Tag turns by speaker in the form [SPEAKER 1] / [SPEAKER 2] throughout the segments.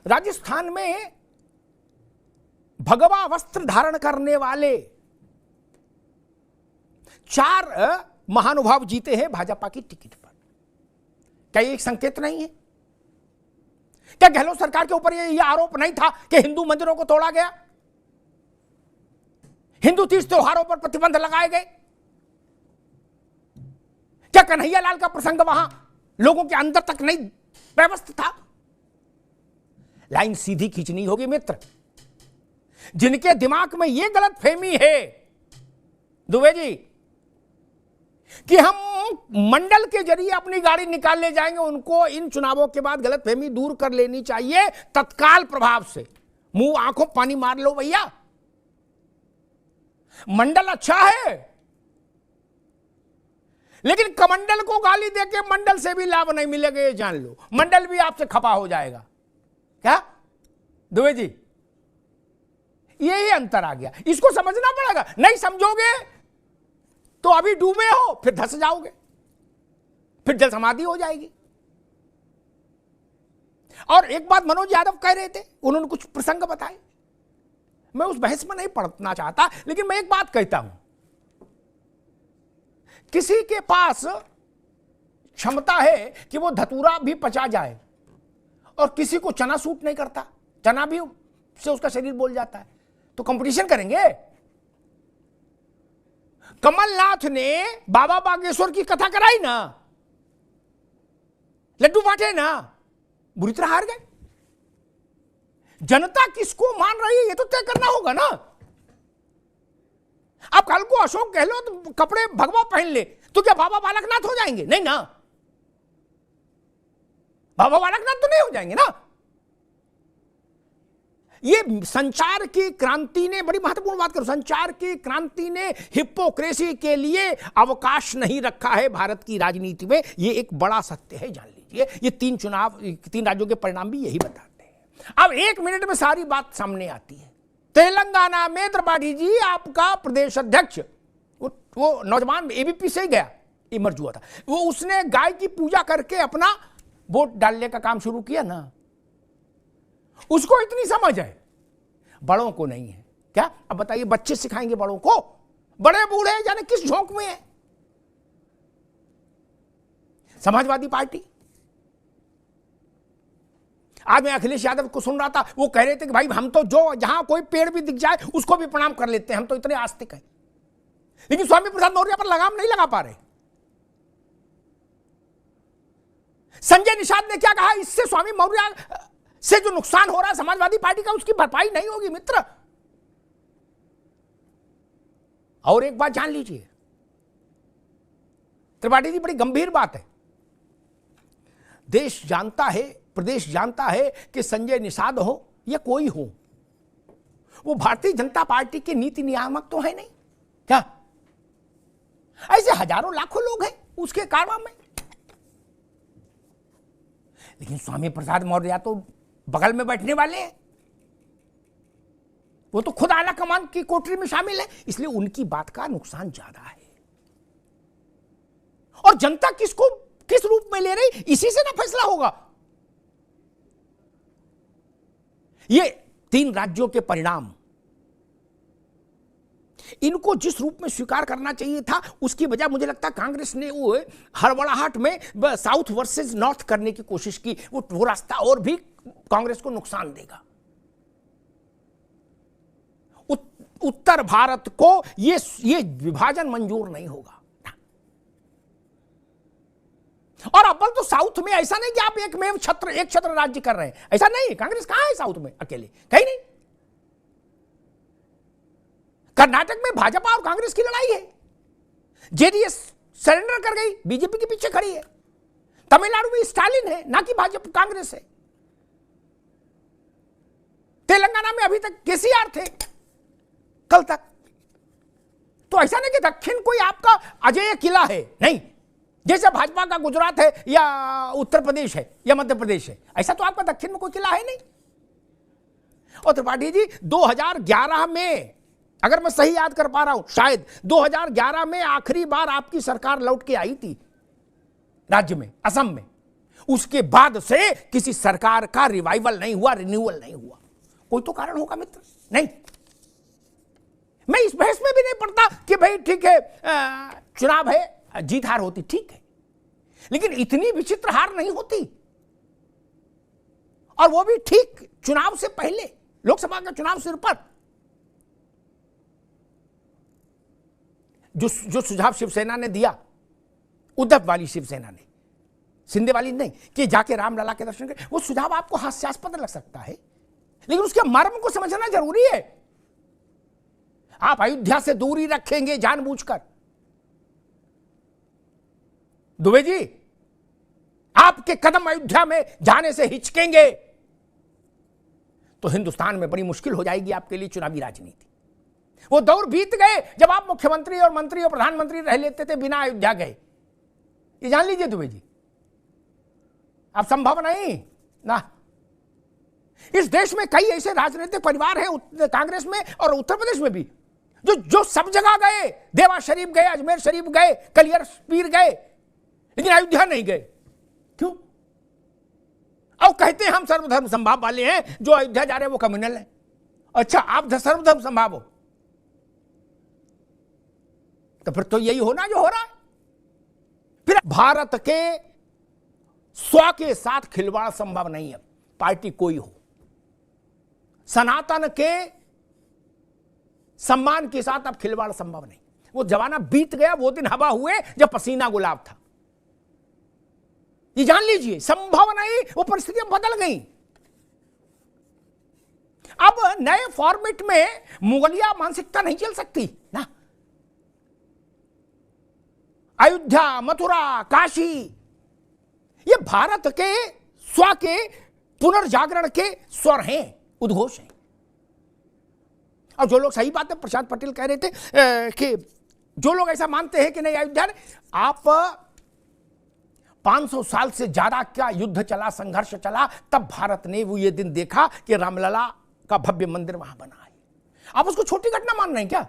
[SPEAKER 1] राजस्थान में भगवा वस्त्र धारण करने वाले 4 महानुभाव जीते हैं भाजपा की टिकट पर। क्या ये एक संकेत नहीं है? क्या गहलोत सरकार के ऊपर यह आरोप नहीं था कि हिंदू मंदिरों को तोड़ा गया, हिंदू तीज त्योहारों पर प्रतिबंध लगाए गए? क्या कन्हैया लाल का प्रसंग वहां लोगों के अंदर तक नहीं व्यवस्थित था? लाइन सीधी खींचनी होगी मित्र। जिनके दिमाग में यह गलत फहमी है दुबे जी कि हम मंडल के जरिए अपनी गाड़ी निकाल ले जाएंगे, उनको इन चुनावों के बाद गलत फहमी दूर कर लेनी चाहिए तत्काल प्रभाव से। मुंह आंखों पानी मार लो भैया। मंडल अच्छा है, लेकिन कमंडल को गाली देके मंडल से भी लाभ नहीं मिलेगा, ये जान लो। मंडल भी आपसे खपा हो जाएगा। क्या दुबे जी, यही अंतर आ गया, इसको समझना पड़ेगा। नहीं समझोगे तो अभी डूबे हो, फिर धंस जाओगे, फिर जल समाधि हो जाएगी। और एक बात मनोज यादव कह रहे थे, उन्होंने कुछ प्रसंग बताए, मैं उस बहस में नहीं पढ़ना चाहता, लेकिन मैं एक बात कहता हूं, किसी के पास क्षमता है कि वो धतूरा भी पचा जाए और किसी को चना सूट नहीं करता, चना भी से उसका शरीर बोल जाता है, तो कंपटीशन करेंगे। कमलनाथ ने बाबा बागेश्वर की कथा कराई ना, लड्डू बांटे ना, बुरी तरह हार गए। जनता किसको मान रही है ये तो तय करना होगा ना। अब कल को अशोक गहलोत कपड़े भगवा पहन ले तो क्या बाबा बालकनाथ हो जाएंगे? नहीं ना, बाबा बालकनाथ तो नहीं हो जाएंगे ना। ये संचार की क्रांति ने, बड़ी महत्वपूर्ण बात करूं, संचार की क्रांति ने हिपोक्रेसी के लिए अवकाश नहीं रखा है भारत की राजनीति में। ये एक बड़ा सत्य है, जान लीजिए। ये 3 चुनाव, 3 राज्यों के परिणाम भी यही बताते हैं। अब 1 मिनट में सारी बात सामने आती है। तेलंगाना में त्रिपाठी जी आपका प्रदेश अध्यक्ष, वो नौजवान एबीपी से गया, इमर्ज हुआ था, वो उसने गाय की पूजा करके अपना वोट डालने का काम शुरू किया ना। उसको इतनी समझ है, बड़ों को नहीं है। क्या अब बताइए, बच्चे सिखाएंगे बड़ों को? बड़े बूढ़े जाने किस झोंक में है। समाजवादी पार्टी, आज मैं अखिलेश यादव को सुन रहा था, वो कह रहे थे कि भाई हम तो जो जहां कोई पेड़ भी दिख जाए उसको भी प्रणाम कर लेते हैं, हम तो इतने आस्तिक हैं। लेकिन स्वामी प्रसाद मौर्य पर लगाम नहीं लगा पा रहे। संजय निषाद ने क्या कहा, इससे स्वामी मौर्य से जो नुकसान हो रहा है समाजवादी पार्टी का, उसकी भरपाई नहीं होगी मित्र। और एक बात जान लीजिए त्रिपाठी जी, बड़ी गंभीर बात है। देश जानता है, प्रदेश जानता है कि संजय निषाद हो या कोई हो, वो भारतीय जनता पार्टी के नीति नियामक तो है नहीं। क्या ऐसे हजारों लाखों लोग हैं उसके कारवां में। लेकिन स्वामी प्रसाद मौर्य तो बगल में बैठने वाले हैं, वो तो खुद आला कमान की कोठरी में शामिल है, इसलिए उनकी बात का नुकसान ज्यादा है। और जनता किसको किस रूप में ले रही, इसी से ना फैसला होगा। ये 3 राज्यों के परिणाम, इनको जिस रूप में स्वीकार करना चाहिए था, उसकी वजह मुझे लगता है कांग्रेस ने वो हड़बड़ाहट में साउथ वर्सेस नॉर्थ करने की कोशिश की। वो रास्ता और भी कांग्रेस को नुकसान देगा। उत्तर भारत को ये विभाजन मंजूर नहीं होगा। और अब तो साउथ में ऐसा नहीं कि आप एक छत्र राज्य कर रहे हैं, ऐसा नहीं। कांग्रेस कहां है साउथ में अकेले? कहीं नहीं। कर्नाटक में भाजपा और कांग्रेस की लड़ाई है। जेडीएस सरेंडर कर गई, बीजेपी के पीछे खड़ी है। तमिलनाडु में स्टालिन है, ना कि भाजपा कांग्रेस है। तेलंगाना में अभी तक केसीआर थे कल तक। तो ऐसा नहीं कि दक्षिण कोई आपका अजेय किला है, नहीं। जैसे भाजपा का गुजरात है या उत्तर प्रदेश है या मध्य प्रदेश है, ऐसा तो आपका दक्षिण में कोई किला है नहीं। और त्रिपाठी जी 2011 में, अगर मैं सही याद कर पा रहा हूं, शायद 2011 में आखिरी बार आपकी सरकार लौट के आई थी राज्य में, असम में। उसके बाद से किसी सरकार का रिवाइवल नहीं हुआ, रिन्यूअल नहीं हुआ। कोई तो कारण होगा मित्र। नहीं, मैं इस बहस में भी नहीं पड़ता कि भाई ठीक है, चुनाव है, जीत हार होती, ठीक है, लेकिन इतनी विचित्र हार नहीं होती, और वो भी ठीक चुनाव से पहले, लोकसभा का चुनाव सिर पर। जो सुझाव शिवसेना ने दिया, उद्धव वाली शिवसेना ने, शिंदे वाली नहीं, कि जाके रामलला के दर्शन करें, वो सुझाव आपको हास्यास्पद लग सकता है, लेकिन उसके मर्म को समझना जरूरी है। आप अयोध्या से दूरी रखेंगे जानबूझकर, दुबे जी, आपके कदम अयोध्या में जाने से हिचकेंगे तो हिंदुस्तान में बड़ी मुश्किल हो जाएगी आपके लिए चुनावी राजनीति। वो दौर बीत गए जब आप मुख्यमंत्री और मंत्री और प्रधानमंत्री रह लेते थे बिना अयोध्या गए। ये जान लीजिए दुबे जी, अब संभव नहीं ना। इस देश में कई ऐसे राजनीतिक परिवार हैं, कांग्रेस में और उत्तर प्रदेश में भी, जो सब जगह गए, देवा शरीफ गए, अजमेर शरीफ गए, कलियर पीर गए, लेकिन अयोध्या नहीं गए। क्यों? अब कहते हैं हम सर्वधर्म समभाव वाले हैं, जो अयोध्या जा रहे हैं वो कम्युनल है। अच्छा, आप सर्वधर्म समभाव हो, तो फिर तो यही होना जो हो रहा है। फिर भारत के स्व के साथ खिलवाड़ संभव नहीं है, पार्टी कोई हो। सनातन के सम्मान के साथ अब खिलवाड़ संभव नहीं। वो जमाना बीत गया, वो दिन हवा हुए जब पसीना गुलाब था। ये जान लीजिए, संभव नहीं, वो परिस्थितियां बदल गई। अब नए फॉर्मेट में मुगलिया मानसिकता नहीं चल सकती ना। अयोध्या, मथुरा, काशी, ये भारत के स्व के पुनर्जागरण के स्वर हैं, उद्घोष हैं। और जो लोग, सही बात है, प्रशांत पटेल कह रहे थे कि जो लोग ऐसा मानते हैं कि नहीं अयोध्या, आप 500 साल से ज्यादा क्या युद्ध चला, संघर्ष चला, तब भारत ने वो ये दिन देखा कि रामलला का भव्य मंदिर वहां बना है। आप उसको छोटी घटना मान रहे हैं क्या?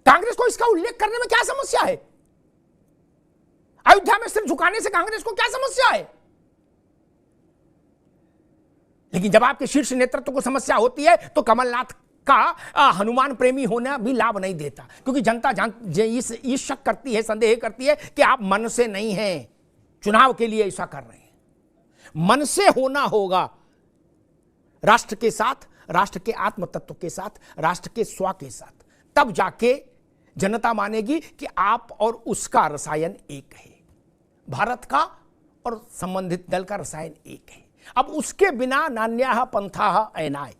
[SPEAKER 1] कांग्रेस को इसका उल्लेख करने में क्या समस्या है? अयोध्या में सिर झुकाने से कांग्रेस को क्या समस्या है? लेकिन जब आपके शीर्ष नेतृत्व को समस्या होती है तो कमलनाथ का हनुमान प्रेमी होना भी लाभ नहीं देता, क्योंकि जनता इस शक करती है, संदेह करती है कि आप मन से नहीं हैं, चुनाव के लिए ऐसा कर रहे हैं। मन से होना होगा, राष्ट्र के साथ, राष्ट्र के आत्म तत्व के साथ, राष्ट्र के स्व के साथ, तब जाके जनता मानेगी कि आप और उसका रसायन एक है, भारत का और संबंधित दल का रसायन एक है। अब उसके बिना नान्याः पंथाः अयनाय,